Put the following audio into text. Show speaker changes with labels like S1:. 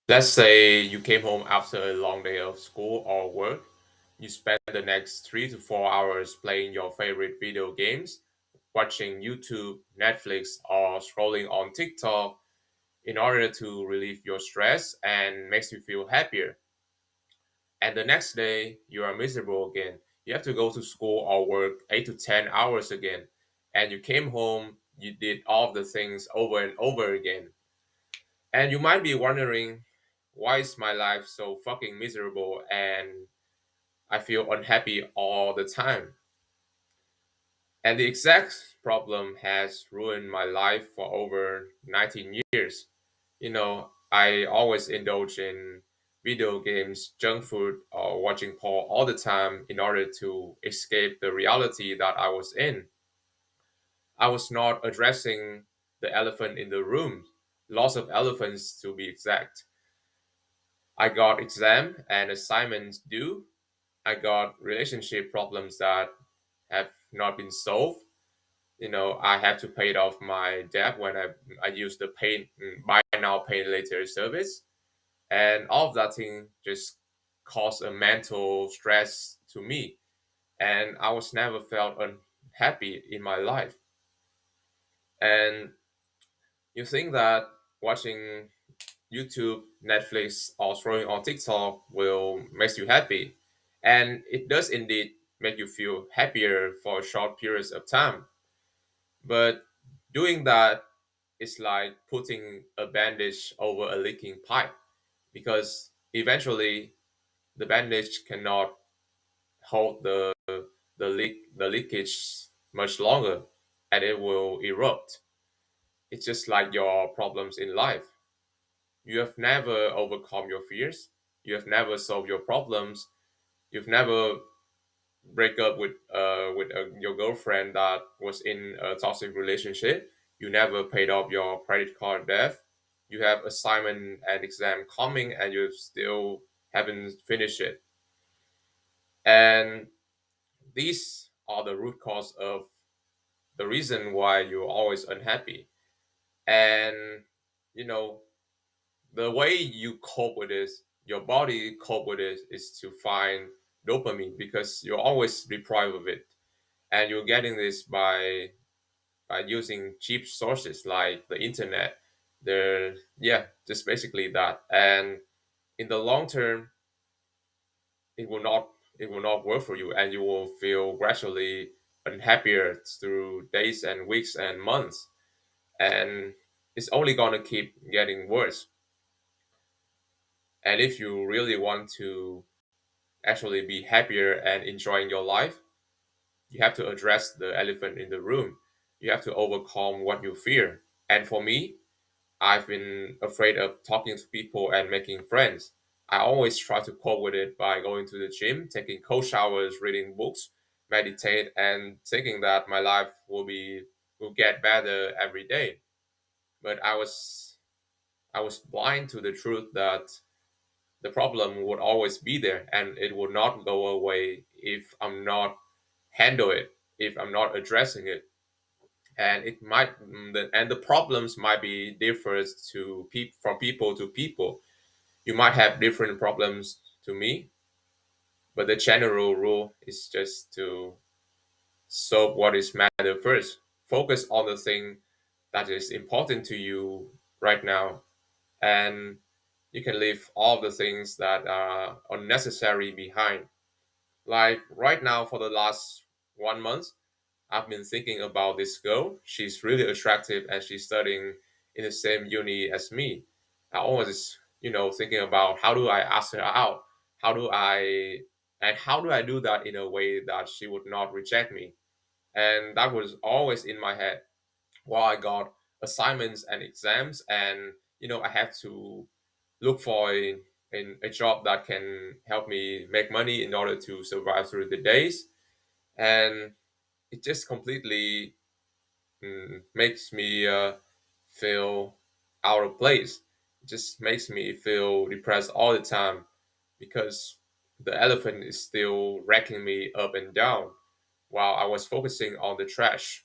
S1: Let's say you came home after a long day of school or work. You spend the next 3 to 4 hours playing your favorite video games, watching YouTube, Netflix, or scrolling on TikTok in order to relieve your stress and makes you feel happier. And the next day, you are miserable again. You have to go to school or work 8 to 10 hours again. And you came home, you did all of the things over and over again. And you might be wondering, why is my life so fucking miserable and I feel unhappy all the time? And the exact problem has ruined my life for over 19 years. I always indulge in video games, junk food, or watching porn all the time in order to escape the reality that I was in. I was not addressing the elephant in the room, lots of elephants to be exact. I got exam and assignments due. I got relationship problems that have not been solved. I have to pay off my debt when I use the buy now pay later service, and all of that thing just caused a mental stress to me, and I was never felt unhappy in my life. And you think that watching YouTube, Netflix, or scrolling on TikTok will make you happy. And it does indeed make you feel happier for short periods of time. But doing that is like putting a bandage over a leaking pipe because eventually the bandage cannot hold the leakage much longer and it will erupt. It's just like your problems in life. You have never overcome your fears. You have never solved your problems. You've never break up with your girlfriend that was in a toxic relationship. You never paid off your credit card debt. You have assignment and exam coming, and you still haven't finished it. And these are the root cause of the reason why you're always unhappy. And you know the way you cope with this, your body cope with it, is to find dopamine because you're always deprived of it, and you're getting this by using cheap sources like the internet. The Yeah, just basically that. And in the long term, it will not it will not work for you, and you will feel gradually unhappier through days and weeks and months, and it's only gonna keep getting worse. And if you really want to actually be happier and enjoying your life, you have to address the elephant in the room. You have to overcome what you fear. And for me, I've been afraid of talking to people and making friends. I always try to cope with it by going to the gym, taking cold showers, reading books, meditate, and thinking that my life will get better every day. But I was blind to the truth that the problem would always be there and it would not go away if I'm not handle it, if I'm not addressing it. And the problems might be differs from people to people. You might have different problems to me, but the general rule is just to solve what is matter first. Focus on the thing that is important to you right now, and you can leave all the things that are unnecessary behind. Like right now, for the last 1 month, I've been thinking about this girl. She's really attractive and she's studying in the same uni as me. I always, thinking about how do I ask her out? How do I how do I do that in a way that she would not reject me? And that was always in my head while I got assignments and exams, and I have to look for a job that can help me make money in order to survive through the days. And it just completely makes me feel out of place. It just makes me feel depressed all the time because the elephant is still wrecking me up and down while I was focusing on the trash.